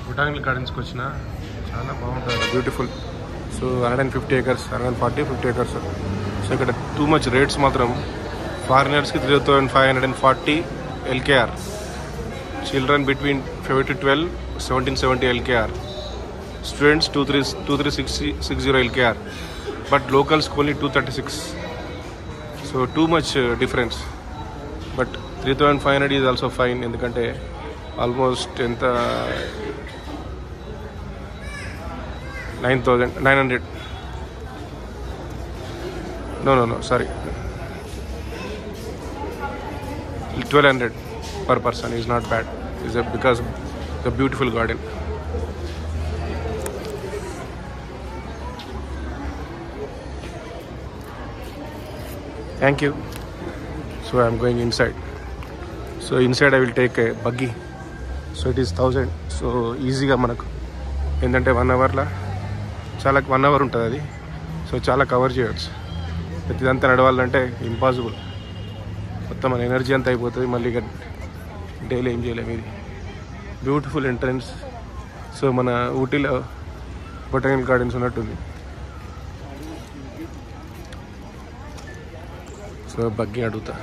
Botanical గార్డెన్స్కి వచ్చిన చాలా బాగుంటుంది, beautiful. So 150 acres, 140-50 acres. So ఇక్కడ టూ మచ్ రేట్స్ మాత్రం. ఫారినర్స్కి 3,540 LKR, children between 5 to 12 1,770 LKR, students 2,360 LKR, but లోకల్స్కి only 236. So too much difference. But 3,500 is also fine, ఎందుకంటే almost ఎంత 9,900. No, sorry, 1,200 per person is not bad. Is because the beautiful garden. Thank you. So I am going inside. So inside I will take a buggy. So it is 1,000. So easy ga manaku endante 1 hour la చాలా 1 hour ఉంటుంది అది. So చాలా cover చేయవచ్చు. ఇదంతా నడవాలంటే impossible. మొత్తం మన energy అంతా అయిపోతుంది. మళ్ళీ ఇక డైలీ ఏం చేయలేము. ఇది బ్యూటిఫుల్ ఎంట్రన్స్. సో మన ఊటీలో బొటానికల్ గార్డెన్స్ ఉన్నట్టుంది. సో బగ్గి అడుగుతా.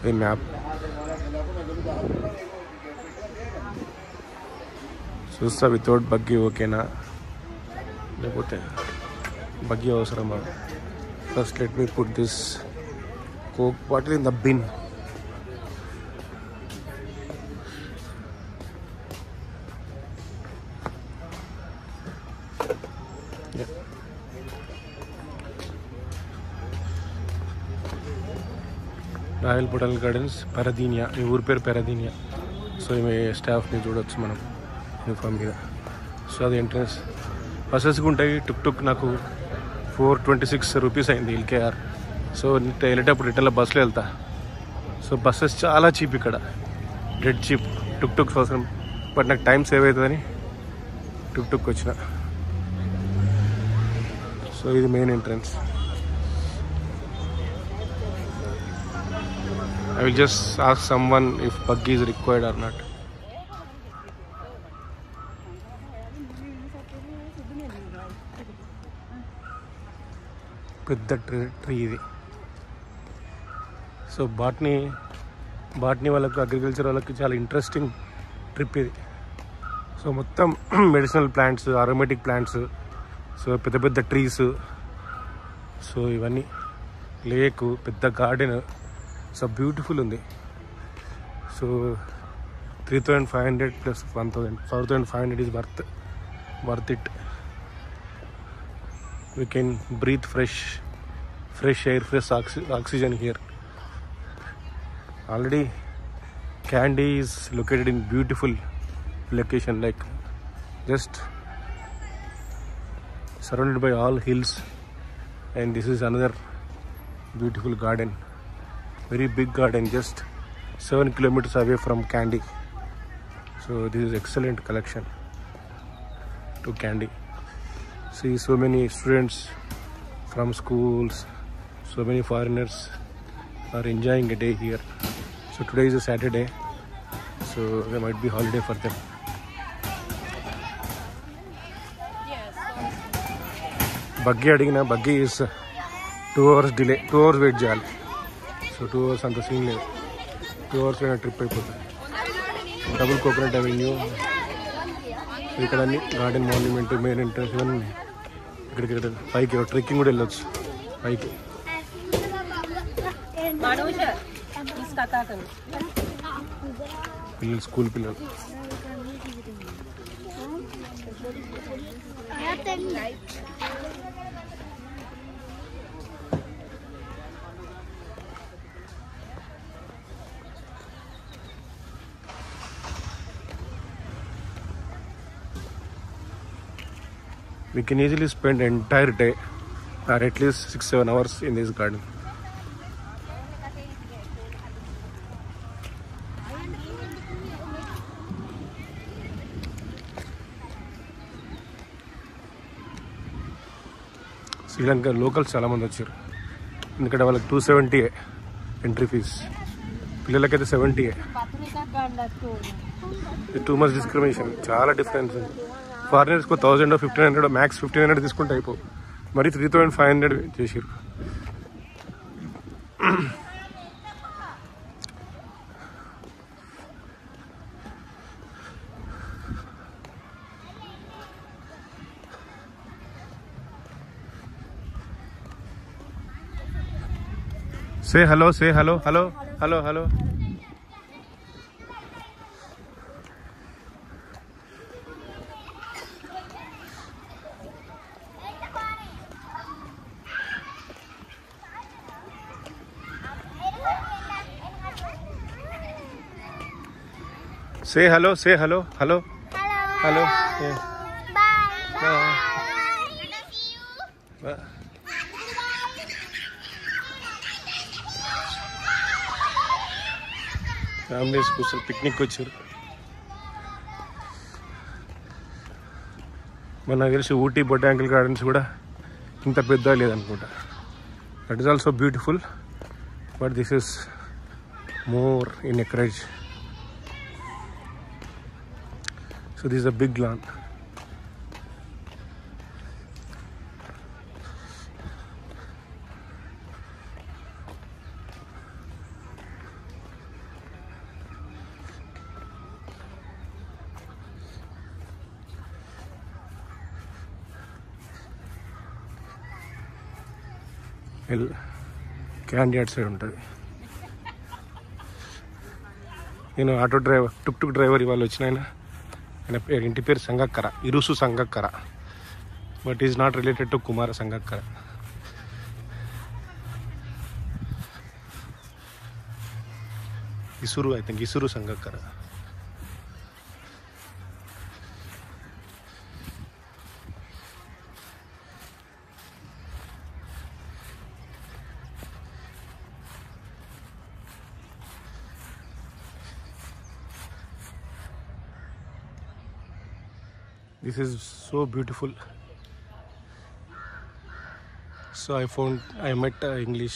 ఈ మ్యాప్ చూస్తా. వితౌట్ బగ్గి ఓకేనా, లేకపోతే బగ్గి అవసరమా? First let me put this Coke bottle in the bin. Royal Botanical Gardens Peradeniya. ఈ ఊరి పేరు పెరదీనియా. సో ఈమె స్టాఫ్ని చూడవచ్చు మనం యూనిఫామ్ మీద. సో అది ఎంట్రన్స్. బస్సెస్కి ఉంటాయి. టుక్ నాకు 426 రూపీస్ అయింది LKR. సో వెళ్ళేటప్పుడు రిటర్న్లో బస్సులో వెళ్తా. సో బస్సెస్ చాలా చీప్ ఇక్కడ, డెడ్ చీప్. టుక్ అవసరం, బట్ నాకు టైం సేవ్ అవుతుందని టుక్ వచ్చిన. సో ఇది main entrance. I will just ask someone if buggy is required or not. పెద్ద ట్రీ ఇది. సో బాట్నీ వాళ్ళకు, అగ్రికల్చర్ వాళ్ళకి చాలా ఇంట్రెస్టింగ్ ట్రిప్ ఇది. సో మొత్తం medicinal plants, aromatic plants, so పెద్ద ట్రీస్. సో ఇవన్నీ లేకు, పెద్ద గార్డెన్. సో బ్యూటిఫుల్ ఉంది. So 3,500 plus 1,000, 4,500 is worth it. We can breathe fresh air, fresh oxygen here. Already Kandy is located in beautiful location, like just surrounded by all hills, and this is another beautiful garden. Very big garden, just 7 kilometers away from Kandy. So this is excellent collection to Kandy. See, so many students from schools, so many foreigners are enjoying a day here. So today is a Saturday, so there might be holiday for them. Buggy adigina, buggy is 2 hours delay, 2 hours wait చేయాలి. So 2 hours అంత scene లేదు. 2 hours trip అయిపోతుంది. Double coconut avenue. ఇక్కడ అన్ని garden, monument, main entrance. ఇవన్నీ ఇక్కడికి పైకి trekking కూడా వెళ్ళొచ్చు పైకి. పిల్లలు, స్కూల్ పిల్లలు. We can easily spend entire day or at least 6-7 hours in this garden. Sri Lanka locals చాలామంది వచ్చారు, ఎందుకంటే వాళ్ళకి 270 ఎంట్రీ ఫీజ్, పిల్లలకైతే 70. టూ మచ్ డిస్క్రిమినేషన్, చాలా డిఫరెన్స్. ఫారినర్స్కి 1000 1500 మ్యాక్స్ 1500 తీసుకుంటే అయిపో, మరి 3500 చేసారు. Say hello, say hello, hello, hello, hello. Say hello, say hello, hello, hello. Yeah. Bye. Bye. Bye. Families కూర్చొని పిక్నిక్ వచ్చారు. మనకు తెలిసి ఊటీ బొటానికల్ గార్డెన్స్ కూడా ఇంత పెద్ద లేదనుకుంటా. That is also beautiful, but this is more in acreage. So this is a big lawn. Candidate side ఉంటుంది. నేను auto driver, tuk tuk driver ఇవాళ వచ్చిన ఆయన ఇంటి పేరు సంగక్కర, ఇరుసు Sangakkara, but is not related to Kumar Sangakkara. Isuru, I think Isuru Sangakkara. This is so beautiful. So I met an English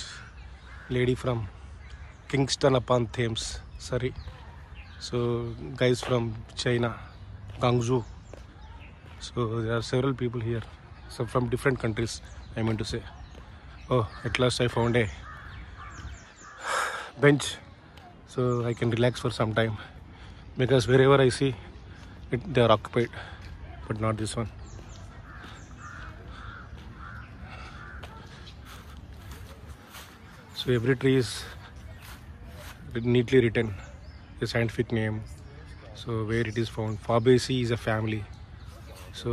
lady from Kingston upon Thames, Surrey. So guys from China, Guangzhou. So there are several people here, so from different countries, I meant to say. Oh, at last I found a bench so I can relax for some time, because wherever I see it, they are occupied. But not this one. So every tree is neatly written, the scientific name, so where it is found. Fabaceae is a family. So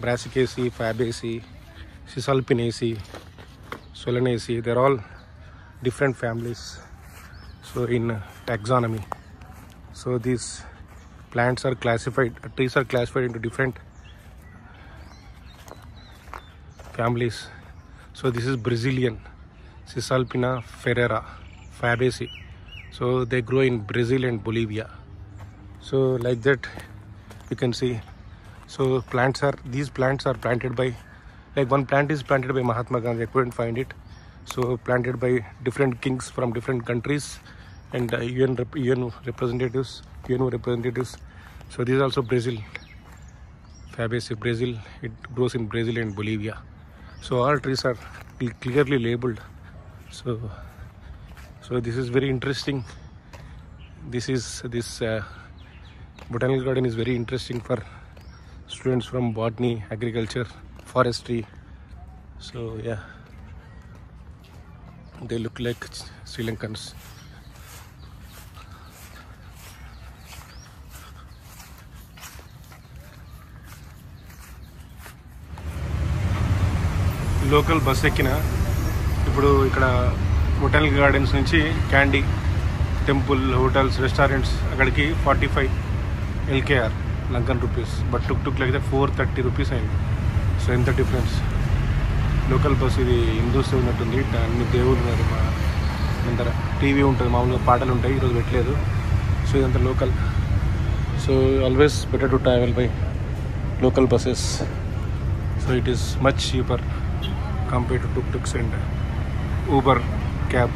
Brassicaceae, Fabaceae, Cisalpinaceae, Solanaceae, they're all different families. So in taxonomy, so these plants are classified, trees are classified into different families. So this is Brazilian, Cisalpina ferrera, Fabaceae. So they grow in Brazil and Bolivia. So like that you can see. So these plants are planted by, like one plant is planted by Mahatma Gandhi, I couldn't find it. So planted by different kings from different countries and UN representatives. So this is also Brazil, Fabaceae, Brazil. It grows in Brazil and Bolivia. So all trees are clearly labeled. So this is very interesting. This botanical garden is very interesting for students from botany, agriculture, forestry. So yeah, they look like Sri Lankans. Local bus ఎక్కిన ఇప్పుడు ఇక్కడ botanical gardens నుంచి candy temple, hotels, restaurants అక్కడికి 45 LKR Lankan rupees, but టుక్ టుక్ అయితే 430 rupees అయింది. So ఎంత difference. Local bus ఇది Hindus ఉన్నట్టుంది. అన్ని దేవుళ్ళు ఉన్నారు మా ముందర. టీవీ ఉంటుంది, మామూలుగా పాటలు ఉంటాయి, ఈరోజు పెట్టలేదు. సో ఇదంతా local. So always better to travel by local buses. So it is much cheaper compare to tuk tuks and Uber cab.